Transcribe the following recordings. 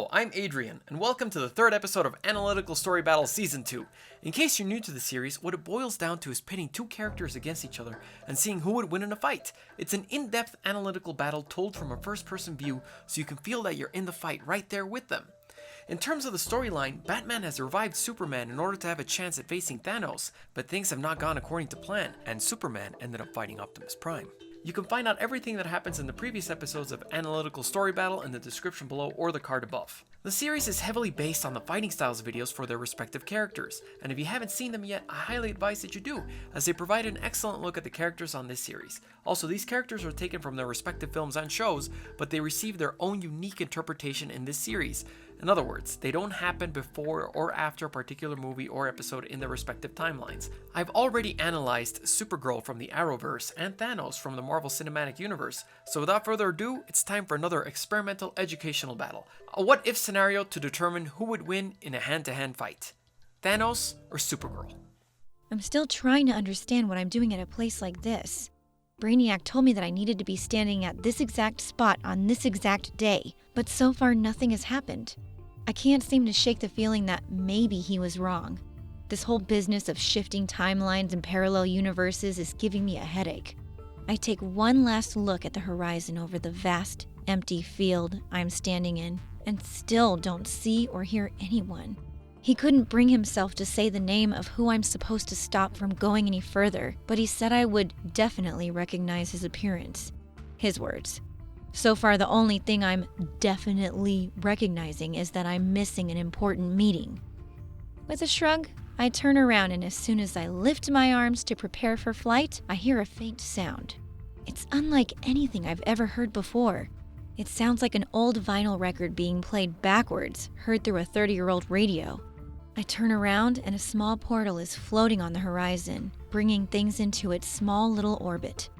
Hello, I'm Adrian, and welcome to the third episode of Analytical Story Battle Season 2. In case you're new to the series, what it boils down to is pitting two characters against each other and seeing who would win in a fight. It's an in-depth analytical battle told from a first-person view, so you can feel that you're in the fight right there with them. In terms of the storyline, Batman has revived Superman in order to have a chance at facing Thanos, but things have not gone according to plan, and Superman ended up fighting Optimus Prime. You can find out everything that happens in the previous episodes of Analytical Story Battle in the description below or the card above. The series is heavily based on the fighting styles videos for their respective characters, and if you haven't seen them yet, I highly advise that you do, as they provide an excellent look at the characters on this series. Also, these characters are taken from their respective films and shows, but they receive their own unique interpretation in this series. In other words, they don't happen before or after a particular movie or episode in their respective timelines. I've already analyzed Supergirl from the Arrowverse and Thanos from the Marvel Cinematic Universe, so without further ado, it's time for another experimental educational battle. A what-if scenario to determine who would win in a hand-to-hand fight. Thanos or Supergirl? I'm still trying to understand what I'm doing at a place like this. Brainiac told me that I needed to be standing at this exact spot on this exact day, but so far nothing has happened. I can't seem to shake the feeling that maybe he was wrong. This whole business of shifting timelines and parallel universes is giving me a headache. I take one last look at the horizon over the vast, empty field I'm standing in, and still don't see or hear anyone. He couldn't bring himself to say the name of who I'm supposed to stop from going any further, but he said I would definitely recognize his appearance. His words. So far, the only thing I'm definitely recognizing is that I'm missing an important meeting. With a shrug, I turn around, and as soon as I lift my arms to prepare for flight, I hear a faint sound. It's unlike anything I've ever heard before. It sounds like an old vinyl record being played backwards, heard through a 30-year-old radio. I turn around, and a small portal is floating on the horizon, bringing things into its small little orbit.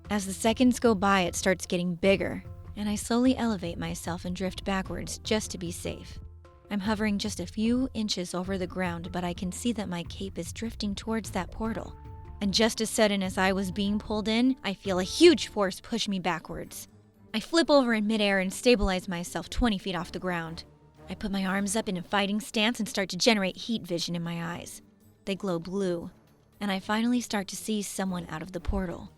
As the seconds go by, it starts getting bigger, and I slowly elevate myself and drift backwards just to be safe. I'm hovering just a few inches over the ground, but I can see that my cape is drifting towards that portal. And just as sudden as I was being pulled in, I feel a huge force push me backwards. I flip over in midair and stabilize myself 20 feet off the ground. I put my arms up in a fighting stance and start to generate heat vision in my eyes. They glow blue, and I finally start to see someone out of the portal.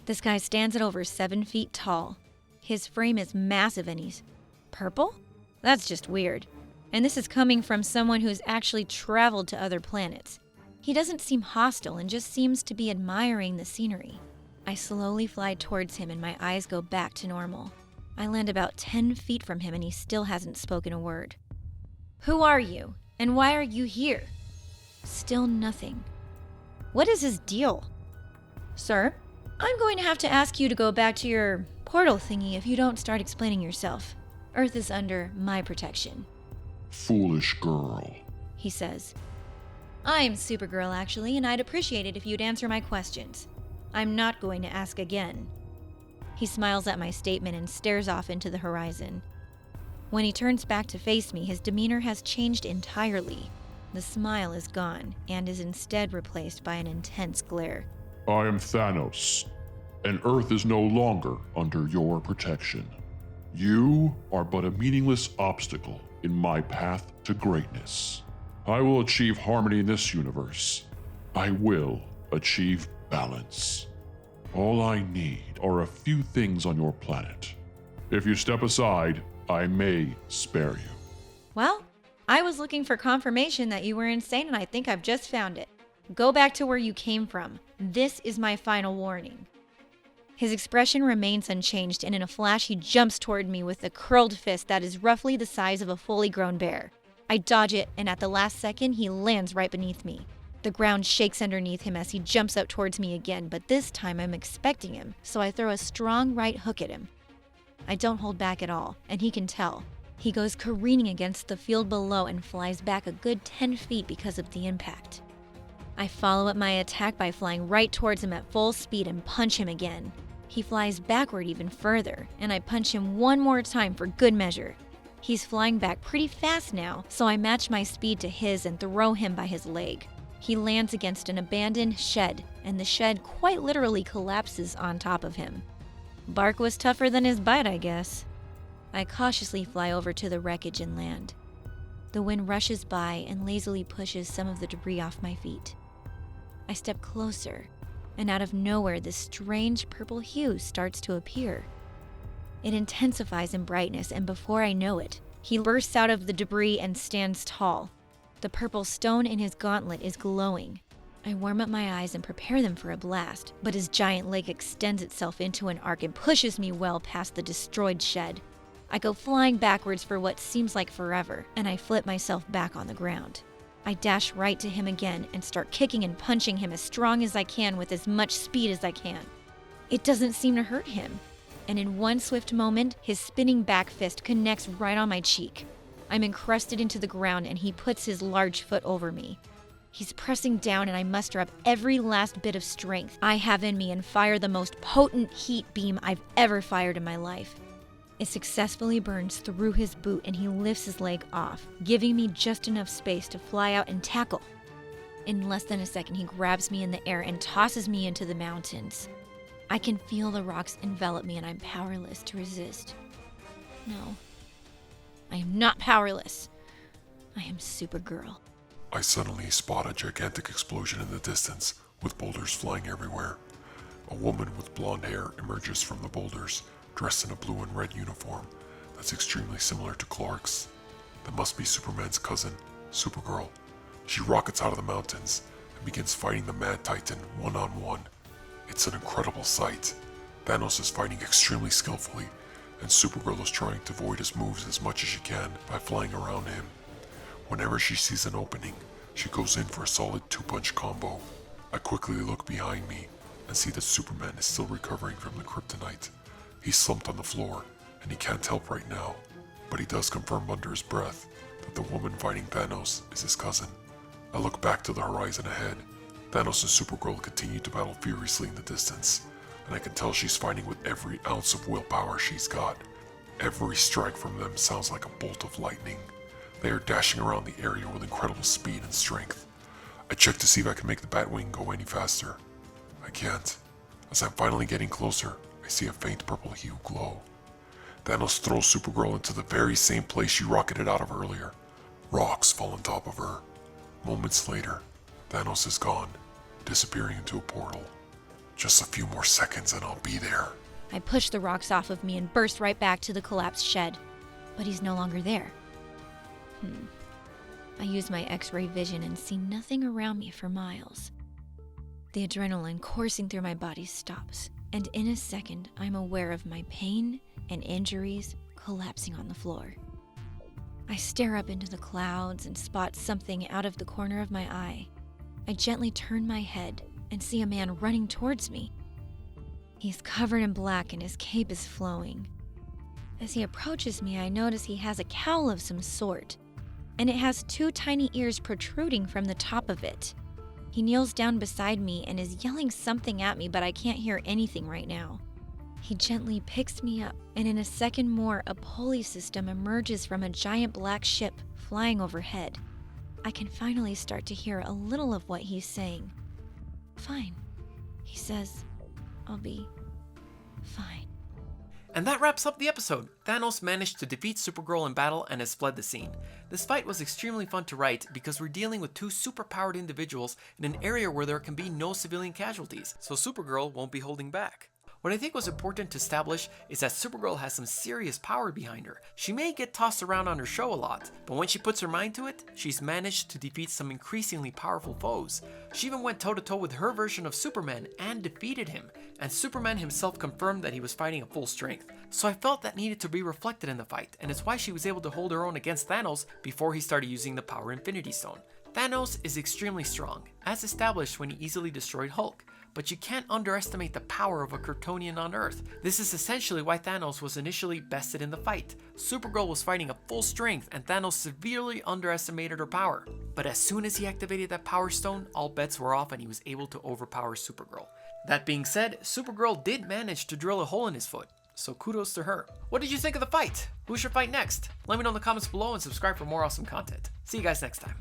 This guy stands at over 7 feet tall. His frame is massive and he's purple? That's just weird. And this is coming from someone who's actually traveled to other planets. He doesn't seem hostile and just seems to be admiring the scenery. I slowly fly towards him and my eyes go back to normal. I land about 10 feet from him and he still hasn't spoken a word. Who are you? And why are you here? Still nothing. What is his deal? Sir, I'm going to have to ask you to go back to your portal thingy if you don't start explaining yourself. Earth is under my protection. Foolish girl, he says. I'm Supergirl, actually, and I'd appreciate it if you'd answer my questions. I'm not going to ask again. He smiles at my statement and stares off into the horizon. When he turns back to face me, his demeanor has changed entirely. The smile is gone and is instead replaced by an intense glare. I am Thanos, and Earth is no longer under your protection. You are but a meaningless obstacle in my path to greatness. I will achieve harmony in this universe. I will achieve balance. All I need are a few things on your planet. If you step aside, I may spare you. Well, I was looking for confirmation that you were insane, and I think I've just found it. Go back to where you came from. This is my final warning. His expression remains unchanged, and in a flash he jumps toward me with a curled fist that is roughly the size of a fully grown bear. I dodge it, and at the last second he lands right beneath me. The ground shakes underneath him as he jumps up towards me again, but this time I'm expecting him, so I throw a strong right hook at him. I don't hold back at all, and he can tell. He goes careening against the field below and flies back a good 10 feet because of the impact. I follow up my attack by flying right towards him at full speed and punch him again. He flies backward even further, and I punch him one more time for good measure. He's flying back pretty fast now, so I match my speed to his and throw him by his leg. He lands against an abandoned shed, and the shed quite literally collapses on top of him. Bark was tougher than his bite, I guess. I cautiously fly over to the wreckage and land. The wind rushes by and lazily pushes some of the debris off my feet. I step closer, and out of nowhere, this strange purple hue starts to appear. It intensifies in brightness, and before I know it, he bursts out of the debris and stands tall. The purple stone in his gauntlet is glowing. I warm up my eyes and prepare them for a blast, but his giant leg extends itself into an arc and pushes me well past the destroyed shed. I go flying backwards for what seems like forever, and I flip myself back on the ground. I dash right to him again and start kicking and punching him as strong as I can with as much speed as I can. It doesn't seem to hurt him, and in one swift moment, his spinning back fist connects right on my cheek. I'm encrusted into the ground and he puts his large foot over me. He's pressing down and I muster up every last bit of strength I have in me and fire the most potent heat beam I've ever fired in my life. It successfully burns through his boot and he lifts his leg off, giving me just enough space to fly out and tackle. In less than a second, he grabs me in the air and tosses me into the mountains. I can feel the rocks envelop me and I'm powerless to resist. No, I am not powerless. I am Supergirl. I suddenly spot a gigantic explosion in the distance, with boulders flying everywhere. A woman with blonde hair emerges from the boulders, dressed in a blue and red uniform that's extremely similar to Clark's. That must be Superman's cousin, Supergirl. She rockets out of the mountains and begins fighting the Mad Titan one-on-one. It's an incredible sight. Thanos is fighting extremely skillfully, and Supergirl is trying to avoid his moves as much as she can by flying around him. Whenever she sees an opening, she goes in for a solid 2-punch combo. I quickly look behind me and see that Superman is still recovering from the kryptonite. He's slumped on the floor, and he can't help right now, but he does confirm under his breath that the woman fighting Thanos is his cousin. I look back to the horizon ahead. Thanos and Supergirl continue to battle furiously in the distance, and I can tell she's fighting with every ounce of willpower she's got. Every strike from them sounds like a bolt of lightning. They are dashing around the area with incredible speed and strength. I check to see if I can make the Batwing go any faster. I can't. As I'm finally getting closer, I see a faint purple hue glow. Thanos throws Supergirl into the very same place she rocketed out of earlier. Rocks fall on top of her. Moments later, Thanos is gone, disappearing into a portal. Just a few more seconds and I'll be there. I push the rocks off of me and burst right back to the collapsed shed, but he's no longer there. I use my X-ray vision and see nothing around me for miles. The adrenaline coursing through my body stops, and in a second, I'm aware of my pain and injuries collapsing on the floor. I stare up into the clouds and spot something out of the corner of my eye. I gently turn my head and see a man running towards me. He's covered in black and his cape is flowing. As he approaches me, I notice he has a cowl of some sort, and it has 2 tiny ears protruding from the top of it. He kneels down beside me and is yelling something at me, but I can't hear anything right now. He gently picks me up, and in a second more, a pulley system emerges from a giant black ship flying overhead. I can finally start to hear a little of what he's saying. Fine, he says. I'll be fine. And that wraps up the episode. Thanos managed to defeat Supergirl in battle and has fled the scene. This fight was extremely fun to write because we're dealing with 2 superpowered individuals in an area where there can be no civilian casualties, so Supergirl won't be holding back. What I think was important to establish is that Supergirl has some serious power behind her. She may get tossed around on her show a lot, but when she puts her mind to it, she's managed to defeat some increasingly powerful foes. She even went toe-to-toe with her version of Superman and defeated him, and Superman himself confirmed that he was fighting at full strength. So I felt that needed to be reflected in the fight, and it's why she was able to hold her own against Thanos before he started using the Power Infinity Stone. Thanos is extremely strong, as established when he easily destroyed Hulk, but you can't underestimate the power of a Kryptonian on Earth. This is essentially why Thanos was initially bested in the fight. Supergirl was fighting at full strength and Thanos severely underestimated her power. But as soon as he activated that Power Stone, all bets were off and he was able to overpower Supergirl. That being said, Supergirl did manage to drill a hole in his foot, so kudos to her. What did you think of the fight? Who should fight next? Let me know in the comments below and subscribe for more awesome content. See you guys next time.